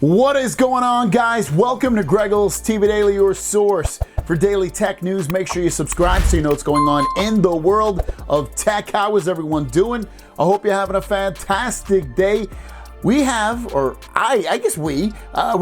What is going on, guys? Welcome to Greggles TV Daily, your source for daily tech news. Make sure you subscribe so you know what's going on in the world of tech. How is everyone doing? I hope you're having a fantastic day. We have, or I guess we're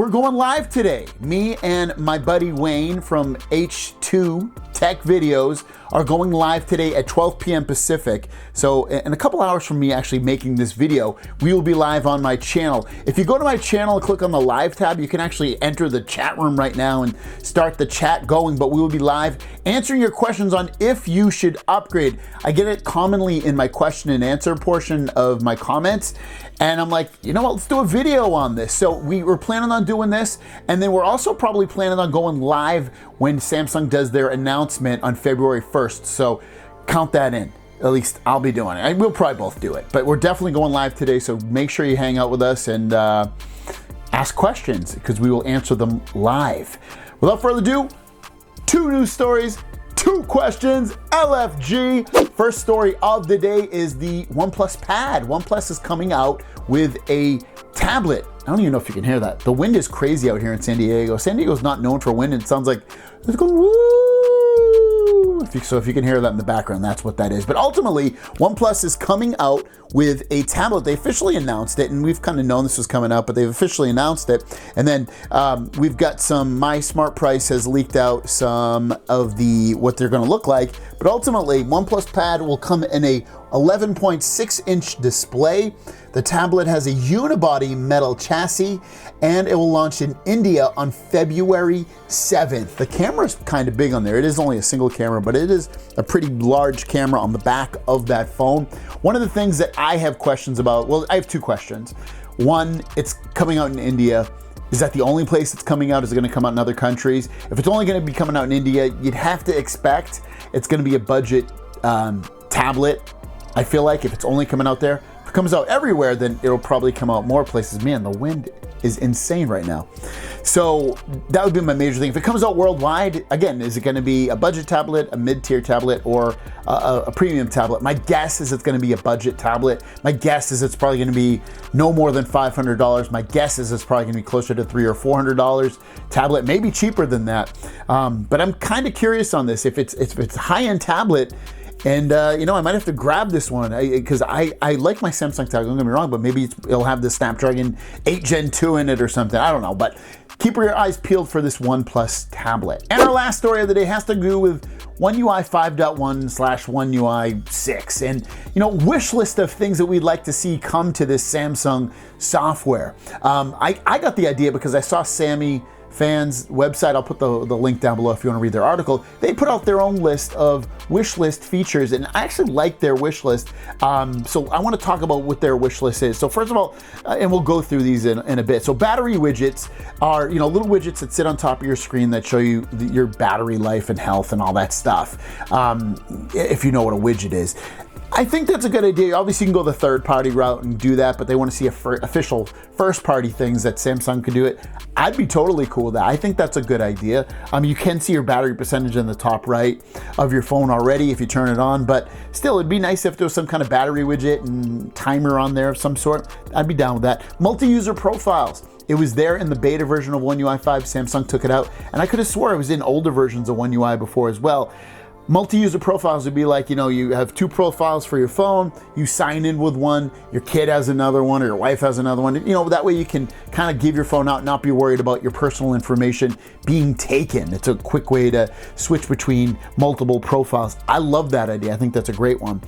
going live today. Me and my buddy Wayne from H2 Tech Videos are going live today at 12 p.m. Pacific. So in a couple hours from me actually making this video, we will be live on my channel. If you go to my channel and click on the live tab, you can actually enter the chat room right now and start the chat going, but we will be live answering your questions on if you should upgrade. I get it commonly in my question and answer portion of my comments, and I'm like, you know what, let's do a video on this. So we were planning on doing this, and then we're also probably planning on going live when Samsung does their announcement on February 1st. So count that in. At least I'll be doing it. We'll probably both do it, but we're definitely going live today. So make sure you hang out with us and ask questions because we will answer them live. Without further ado, two news stories, two questions, LFG. First story of the day is the OnePlus Pad. OnePlus is coming out with a tablet. I don't even know if you can hear that. The wind is crazy out here in San Diego. San Diego's not known for wind, and it sounds like it's going woo. So if you can hear that in the background, that's what that is. But ultimately, OnePlus is coming out with a tablet. They officially announced it, and we've kind of known this was coming out, but they've officially announced it. And then we've got some, My Smart Price has leaked out some of the what they're going to look like. But ultimately, OnePlus Pad will come in a 11.6-inch display. The tablet has a unibody metal chassis, and it will launch in India on February 7th. The camera's kind of big on there. It is only a single camera, but it is a pretty large camera on the back of that phone. One of the things that I have questions about, well, I have two questions. One, it's coming out in India. Is that the only place it's coming out? Is it going to come out in other countries? If it's only going to be coming out in India, you'd have to expect it's going to be a budget tablet. I feel like if it's only coming out there, if it comes out everywhere, then it'll probably come out more places. Man, the wind is insane right now. So that would be my major thing. If it comes out worldwide, again, is it going to be a budget tablet, a mid-tier tablet, or a premium tablet? My guess is it's going to be a budget tablet. My guess is it's probably going to be no more than $500. My guess is it's probably going to be closer to $300 or $400 tablet, maybe cheaper than that. But I'm kind of curious on this. If it's a high-end tablet, and you know, I might have to grab this one because I like my Samsung tablet, don't get me wrong, but maybe it'll have the Snapdragon 8 Gen 2 in it or something. I don't know, but keep your eyes peeled for this OnePlus tablet. And our last story of the day has to do with One UI 5.1/One UI 6, and you know, wish list of things that we'd like to see come to this Samsung software. I got the idea because I saw Sammy Fans website. I'll put the link down below if you want to read their article. They put out their own list of wish list features, and I actually like their wish list. So I want to talk about what their wish list is. So first of all, and we'll go through these in a bit. So battery widgets are, you know, little widgets that sit on top of your screen that show you your battery life and health and all that stuff. If you know what a widget is. I think that's a good idea. Obviously, you can go the third-party route and do that, but they want to see official first-party things that Samsung could do it. I'd be totally cool with that. I think that's a good idea. You can see your battery percentage in the top right of your phone already if you turn it on, but still, it'd be nice if there was some kind of battery widget and timer on there of some sort. I'd be down with that. Multi-user profiles. It was there in the beta version of One UI 5. Samsung took it out, and I could have swore it was in older versions of One UI before as well. Multi-user profiles would be like, you know, you have two profiles for your phone, you sign in with one, your kid has another one, or your wife has another one. You know, that way you can kind of give your phone out and not be worried about your personal information being taken. It's a quick way to switch between multiple profiles. I love that idea. I think that's a great one.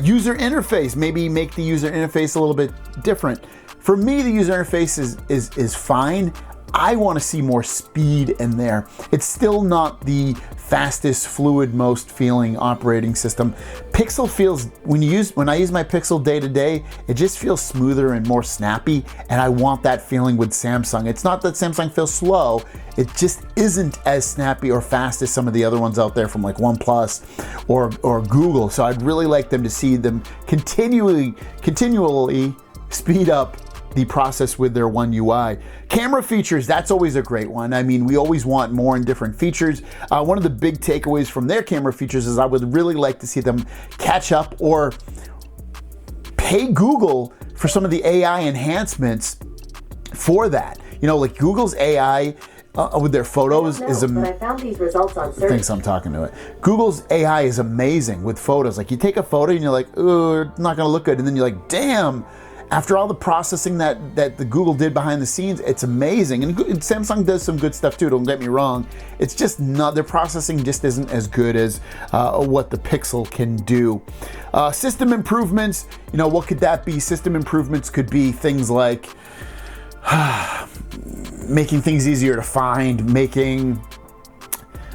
User interface, maybe make the user interface a little bit different. For me, the user interface is fine. I want to see more speed in there. It's still not the fastest, fluid, most feeling operating system. Pixel feels, when I use my Pixel day to day, it just feels smoother and more snappy, and I want that feeling with Samsung. It's not that Samsung feels slow, it just isn't as snappy or fast as some of the other ones out there from like OnePlus or Google. So I'd really like them to see them continually speed up the process with their One UI. Camera features, that's always a great one. I mean, we always want more and different features. One of the big takeaways from their camera features is I would really like to see them catch up or pay Google for some of the AI enhancements for that. You know, like Google's AI with their photos is but I found these results on search. Thinks I'm talking to it. Google's AI is amazing with photos. Like you take a photo and you're like, oh, it's not gonna look good, and then you're like, damn. After all the processing that the Google did behind the scenes, it's amazing. And Samsung does some good stuff too, don't get me wrong. It's just not, their processing just isn't as good as what the Pixel can do. System improvements, you know, what could that be? System improvements could be things like making things easier to find,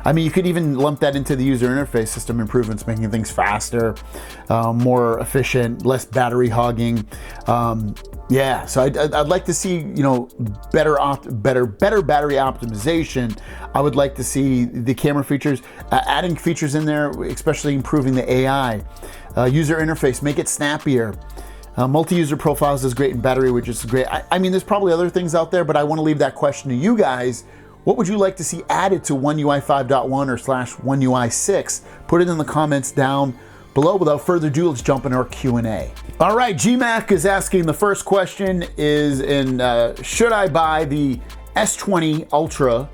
I mean, you could even lump that into the user interface. System improvements, making things faster, more efficient, less battery hogging. Yeah, so I'd like to see, you know, better battery optimization. I would like to see the camera features, adding features in there, especially improving the AI. User interface, make it snappier. Multi-user profiles is great, and battery, which is great. I mean, there's probably other things out there, but I want to leave that question to you guys. What would you like to see added to One UI 5.1 or /One UI 6? Put it in the comments down below. Without further ado, let's jump into our Q&A. All right, GMAC is asking, the first question is should I buy the S20 Ultra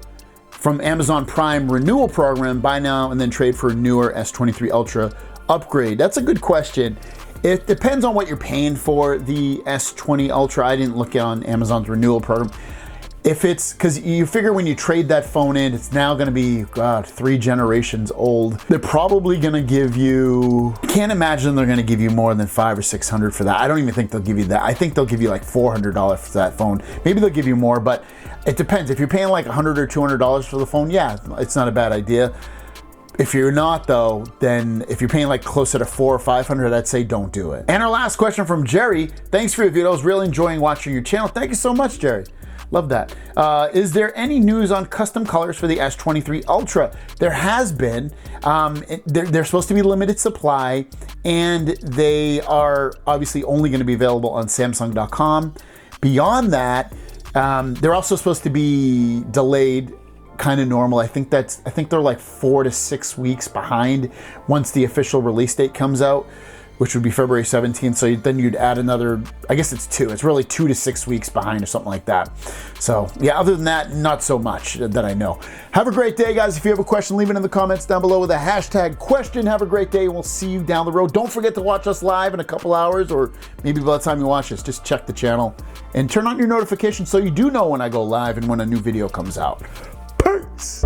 from Amazon Prime renewal program, buy now and then trade for a newer S23 Ultra upgrade? That's a good question. It depends on what you're paying for the S20 Ultra. I didn't look on Amazon's renewal program. If it's, because you figure when you trade that phone in, it's now going to be, God, 3 generations old. They're probably going to give you, can't imagine they're going to give you more than $500 or $600 for that. I don't even think they'll give you that. I think they'll give you like $400 for that phone. Maybe they'll give you more, but it depends. If you're paying like $100 or $200 for the phone, yeah, it's not a bad idea. If you're not though, then if you're paying like closer to $400 or $500, I'd say don't do it. And our last question from Jerry. Thanks for your videos. Really enjoying watching your channel. Thank you so much, Jerry. Love that. Is there any news on custom colors for the S23 Ultra? There has been. They're supposed to be limited supply, and they are obviously only going to be available on Samsung.com. Beyond that, they're also supposed to be delayed, kind of normal. I think they're like 4 to 6 weeks behind once the official release date comes out, which would be February 17th. So then you'd add another, I guess it's 2. It's really 2 to 6 weeks behind or something like that. So yeah, other than that, not so much that I know. Have a great day, guys. If you have a question, leave it in the comments down below with a hashtag question. Have a great day, and we'll see you down the road. Don't forget to watch us live in a couple hours, or maybe by the time you watch this, just check the channel and turn on your notifications so you do know when I go live and when a new video comes out. Peace.